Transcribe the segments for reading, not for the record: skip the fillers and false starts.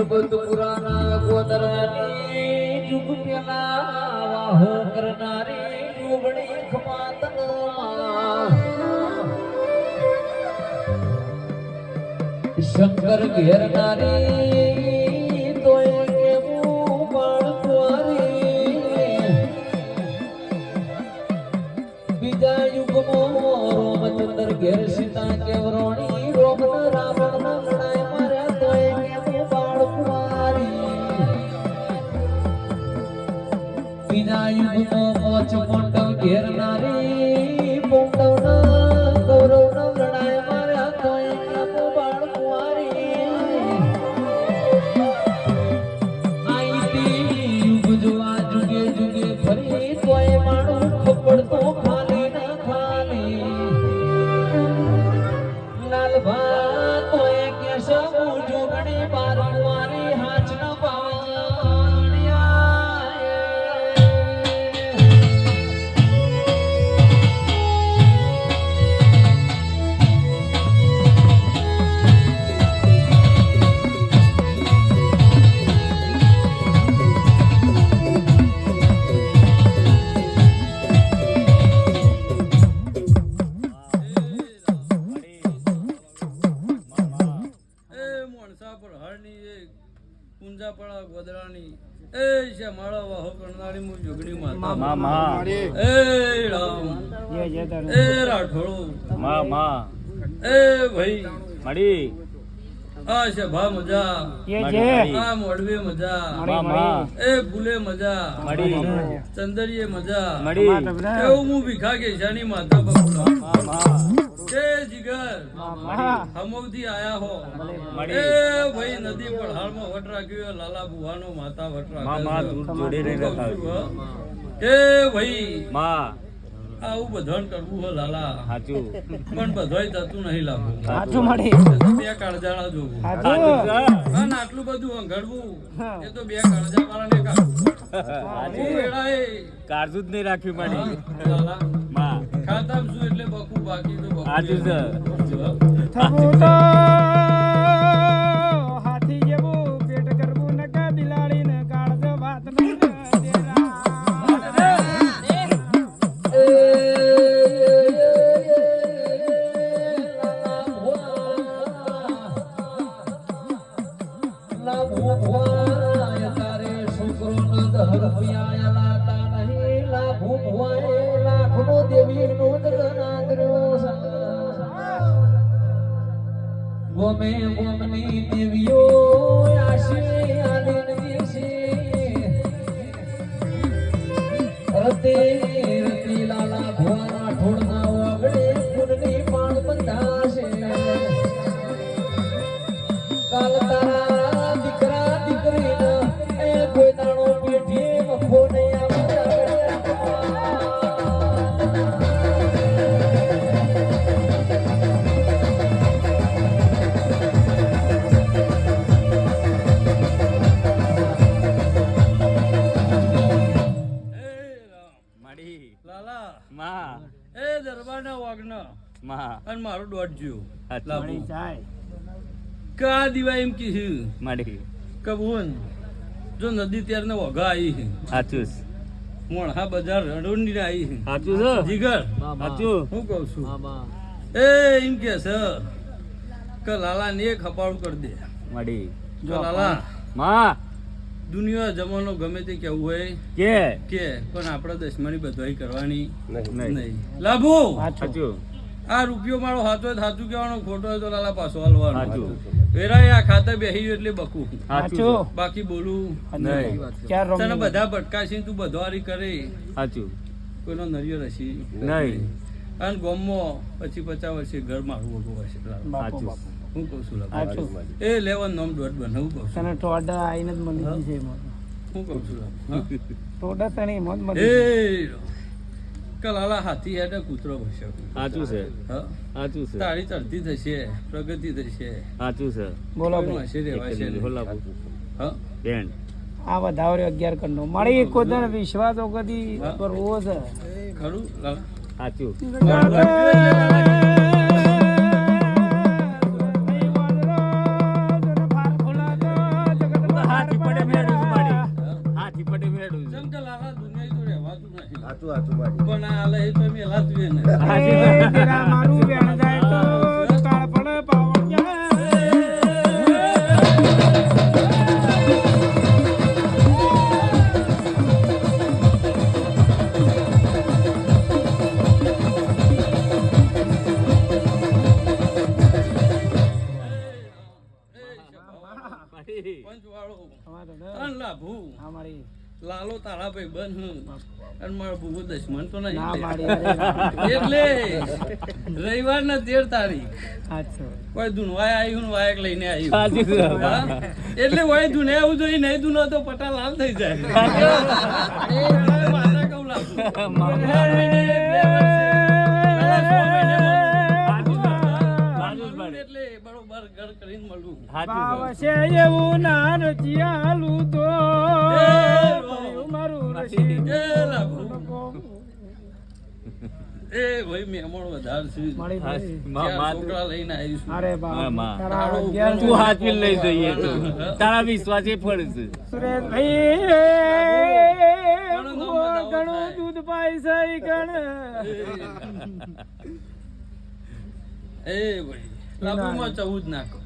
પર્વત પુરાના ગોદરાની જુગ પેલા વાહો કરનારી જોગણી ખમાતનમાં શંકર ઘેરનારી તોય કેવું બાળકવારી બીજા યુગમાં રોમચંદ્ર ઘેર સીતા કેવરોણી રોમન રાવણ લડાઈ માર્યા તોય કેવું બાળકવારી બીજા યુગમાં મોચ પાંડવ ઘેરનારી પાંડવના કૌરવના લડાઈ માર્યા તોય કેવું બાળકવારી આઈતી યુગ જોવા જુગે જુગે ફરી તોય માણું ખપડતો ખાલી ના ખાલી લાલ ભા તોય કેશવ જોગણી બાર કુંવારી હાચ ન પડા ગોદરાની એ છે માળા વાહો કરનારી મુ જોગણી માતા મા એ રામ એ રાઠોડો એ ભાઈ મડી આ છે ભા મજા આ મોડવે મજા એ ભૂલે મજા મડી ચંદરીએ મજા મડી એવું હું ભીખા કે જાની માતા બપુરા એ જીગર હમોથી આયા હો એ ભાઈ નદી પર હાલમાં વટ રાખ્યો લાલા બુવાનો માતા વટ રાખ્યો એ ભાઈ માં આવું બધાન કરવું હો લાલા સાચું પણ બધોય થતું નહીં લાગુ સાચું મળી બે કાળજાળા જોવું સાચું અને આટલું બધું અંગડવું એ તો બે કાળજા વાળાને કાળજું જ નહીં રાખ્યું મળી લાલા માં ખાતા શું એટલે બકુ બાકી તો બકુ સાચું છે થવું તો હાથી જેવું પેટ કરવું નકા બિલાડી ને કાળજો વાત ગોમે ગોમની દેવીઓ આશી આલીન દેશે રતે રતે લાલા ભુવાના ઠોડના વાગડે ફૂલની પાણ બંધાશે કાલ તારા દીકરા દીકરીના એ કોઈ દાણો પેઠી વખો નહીં લાલા માં એ દરબારના વાગના માં અને મારું દોઢ જ્યો મળી કા દિવાય એમ કીધું મળી કબૂન જો નદી ત્યારને વઘા આવી છે સાચું મોણહા બજાર રણોંડી આવી છે સાચું છે જીગર સાચું હું કહું છું એ એમ કે છે કે લાલા ને એક હપાળું કરી દે મળી જો લાલા માં દુનિયા જમાનો ગમે તે કેવું હોય કે પણ આપણે દશમની બધાઈ કરવાની નહીં લાભો સાચું આ રૂપિયો મારો હાથો સાચું કહેવાનો ખોટો હોય તો લાલા પાછો હાલવાનો સાચું વેરાય આ ખાતે બેહી ગયું એટલે બકું સાચું બાકી બોલું નહીં તને બધા ભટકાશી તું બધવારી કરે સાચું કોઈનો નરિયો રસી નહીં અને ગોમમાં પછી 50 વર્ષે ઘર મારું વગો હશે સાચું હું કહું છું સાચું. એ લેવાનું નામ દોઢ બનાવું કહું છું તને ટોડા આઈને જ મળી ગઈ છે એમાં. હું કહું છું હા? ટોડા તને એમાં જ મળી એ ગઈ. કલાલા હાથી હેઠે કૂતરો ભસે સાચું છે હા સાચું છે તાળી ચડતી થશે પ્રગતિ થશે સાચું છે બોલો કોઈનું ભાઈ હશે રેવાશે નહીં. હોલાપુ હા બેન આ વધારે 11 કર નો મારી કોઈ તને વિશ્વાસ વગરથી હા. કરવો છે ખરું લાલા સાચું જગત પણ આ લે તો મેલાતું એને એ જરા મારું વેણ જાય તો કાળ પડે પાવડિયા પંચવાળો અમારે ત્રણ લાભુ અમારી લાલો તારા ભાઈ બન અને મારો બહુ દશમન તો નહીં ના મારી એટલે રવિવાર ના 13 તારીખ સાચું કોઈ ધૂનવાય આવ્યું ને વાયક લઈને આવ્યું સાચું છે. હા? એટલે વાય ધૂને આવું જોઈએ નહીં ધૂનો તો પટા લાલ થઈ જાય માતા કહું લાગુ એટલે બરોબર ઘર કરીને મળવું ભાવ છે એવું ના રચિયાલું તો મારું રસી એ લાભુ એ ભાઈ મહેમાન વધારે છે મળી મળી. ચાર છોકરા લઈને આવીશું અરે હા, બાપ માં. તારા તારું ઘેર તું હાચવી લઈ જઈએ તો તારા વિશ્વાસ એ ફરશે સુરેશભાઈ ઘણું દૂધ પાય છે ઈ ગણ એ ભાઈ લાભુમાં 14 નાખો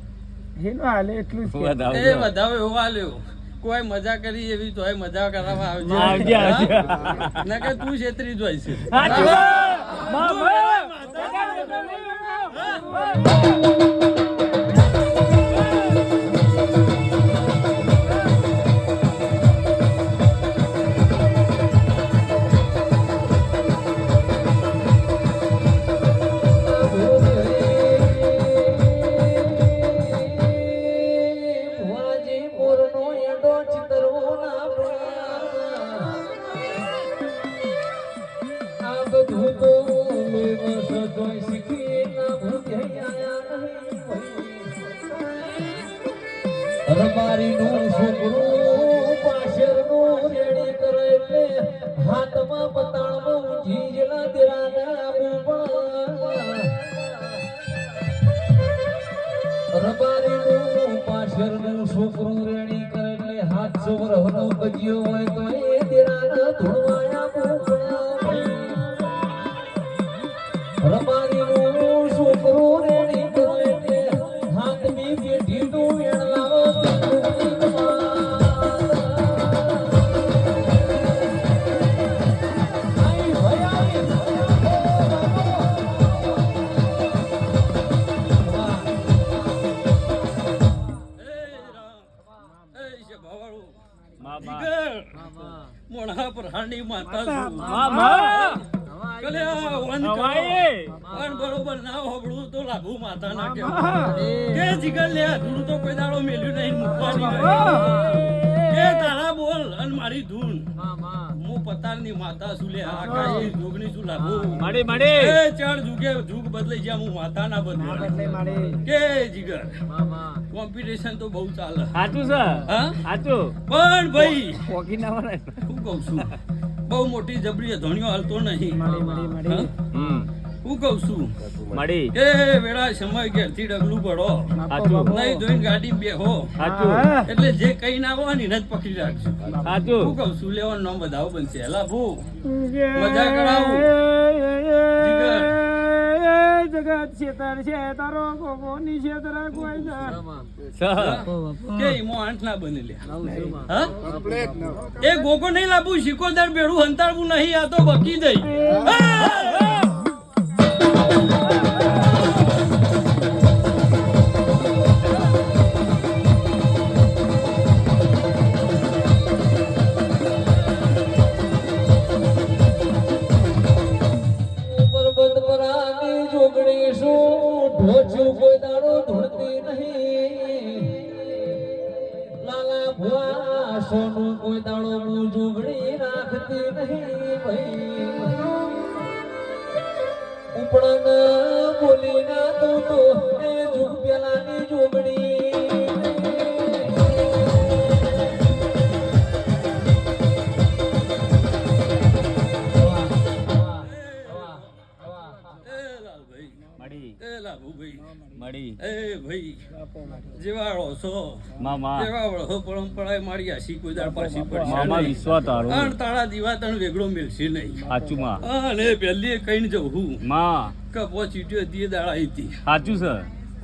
એનું હાલે એટલું જ કે. વધાવો. એ વધાવે એવો આલ્યો કોઈ મજા કરી એવી તોય મજા કરાવવા આવજે, આવજે આવજે. હા? ના કે તું છેતરી જ હોય છે સાચું. માં, માં. ભુવાજી મોરનો એડો ચિતરવો ના પડ્યા. આ બધું તો મેં સદોય શીખી ના ભૂખ્યા નહીં ભાઈ. રબારીનું છોકરું પાછળનું રેડી કરે એટલે હાથમાં પતાળમાં ઊંઘી જેલા દેરાના બુબા. રબારીનું પાછળનું છોકરું રેડી કરે એટલે હાથ સવરહનો ગજ્યો હોય તો એ દેરાના ધૂળવાયા બુબા. રબારીનું છોકરું રેડી કરે એટલે હાથની પેઢીનું વેણ લાવો માં, માં. મોણા પર હાંડી માતા છું. માં, માં. કલે આ વન હવાએ. પણ બરોબર ના હોબળું તો લાભુ માતા ના કહેવાય. કે જીગર લે ધૂળ તો કોઈ દાડો મેલ્યું નહીં મૂકવાની નહીં. કે તારા બોલ અને મારી ધૂન હું પતારની માતા છું લે આકાશની જોગણી છું લાભુ મળી, મળી. એ ચાર જુગે જુગ બદલાઈ જ્યાં હું માતા ના બદલે બદલે મારી કે જીગર કોમ્પિટિશન તો બહુ ચાલે સાચું છે. હા? સાચું. પણ ભાઈ પોકી ના વળે. હું કહું છું બહુ મોટી જબરી ધોણીઓ હાલતો નહીં મળી મળી મળી હા? હું કહું છું મળી. એ વેળા સમય ઘેરથી ડગલું પડો સાચું. નહીં ધોઈને ગાડી બેહો સાચું. એટલે જે કઈ ના હોય ને એને જ પકડી રાખજો સાચું. હું કહું છું લેવાનું નામ બધાઓ બનશે હેલા ભૂ મજા કરાવું. જીગર. જગત છેતર છે તારો કોકોની છેતર કોઈ છે કે ઈમો આંઠ ના બને લે હા એ ગોગો નહીં લાવવું શિકોદર બેડું હંતાડવું નહીં આ તો બકી દઈ પર્વત પરાની જોગણી શું ઢોચું કોઈ દાડો ધૂળતી નહીં. લાલા ભુવા સોનું કોઈ દાડો હું જોગણી રાખતી નહીં ભાઈ. ઉપડન બોલી ના તું તો એ જુગ પેલાની જોગણી. એ લાલભાઈ મળી. એ લાભુ ભાઈ મળી એ ભાઈ જેવાળો છો મામા જેવા વળો પરંપરાએ મારી આશી કોઈ દાળ પાછી પડશે મામા નહીં. વિશ્વાસ તારો અણ તાળા દીવા તણ વેગળો મેલશે નહીં સાચું માં અને પહેલી કહીને જવું માં કપો ચીટ્યો દીએ દાળ આવી હતી સાચું સર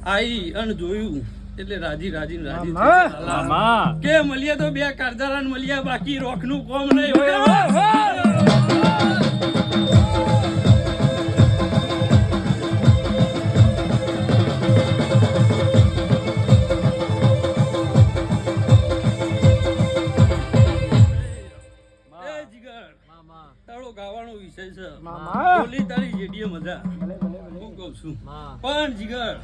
આઈ અને જોયું એટલે રાજી રાજી ને રાજી થઈ મામા. ગયા. લાલા. મામા કે મળીએ તો બે કારદારા ને મળ્યા બાકી રોખનું કોમ નહીં હોય એ જીગર તારો ગાવાનો વિષય છે મામા. બોલી તારી જેડીએ મજા ભલે ભલે ભલે હું કહું છું પણ જીગર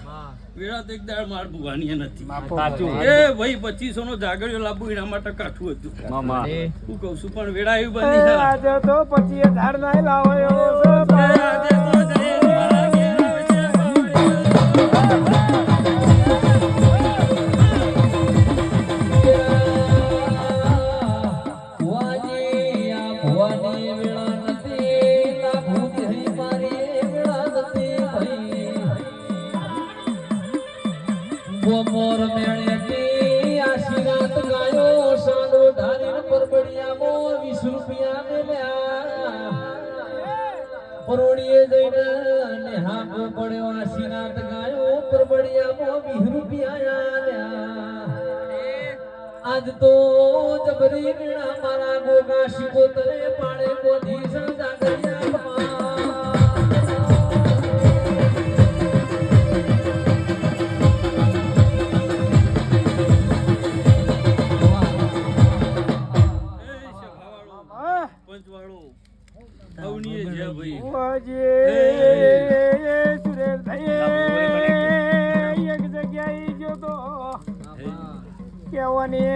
વેળા તો એક દાળ માર ભુવાની નથી સાચું એ ભાઈ 2500 નો જાગરિયો લાવવું એના માટે કાઠું હતું મામા હું કહું છું પણ વેળા એવી એ બની છે. આજે તો 25,000 ના લાવો એવો છે એ આજે તો જઈએ મારા ઘેર આવશે ભુવાજી આ ભુવાની વેળા નથી ના ભૂતરી મારી વેળા નથી ભાઈ ગોમોર મેળેથી આશીર્વાદ ગાયો સાંડો ધારીને પરબડિયામાં 20 રૂપિયા મેલ્યા પરોડીએ જઈને ને હાકો પડ્યો આશીર્વાદ ગાયો પરબડિયામાં 20 રૂપિયા આલ્યા આજ તો જબરી વીણા મારા ગોગા શિકોતરે પાડે કોની સંજા એ સભાવાળો હા. પંચવાળો અવનીએ છે ભાઈ ભુવાજી, સુરેશભાઈ, એક જગ્યાએ ગયો તો કેવાની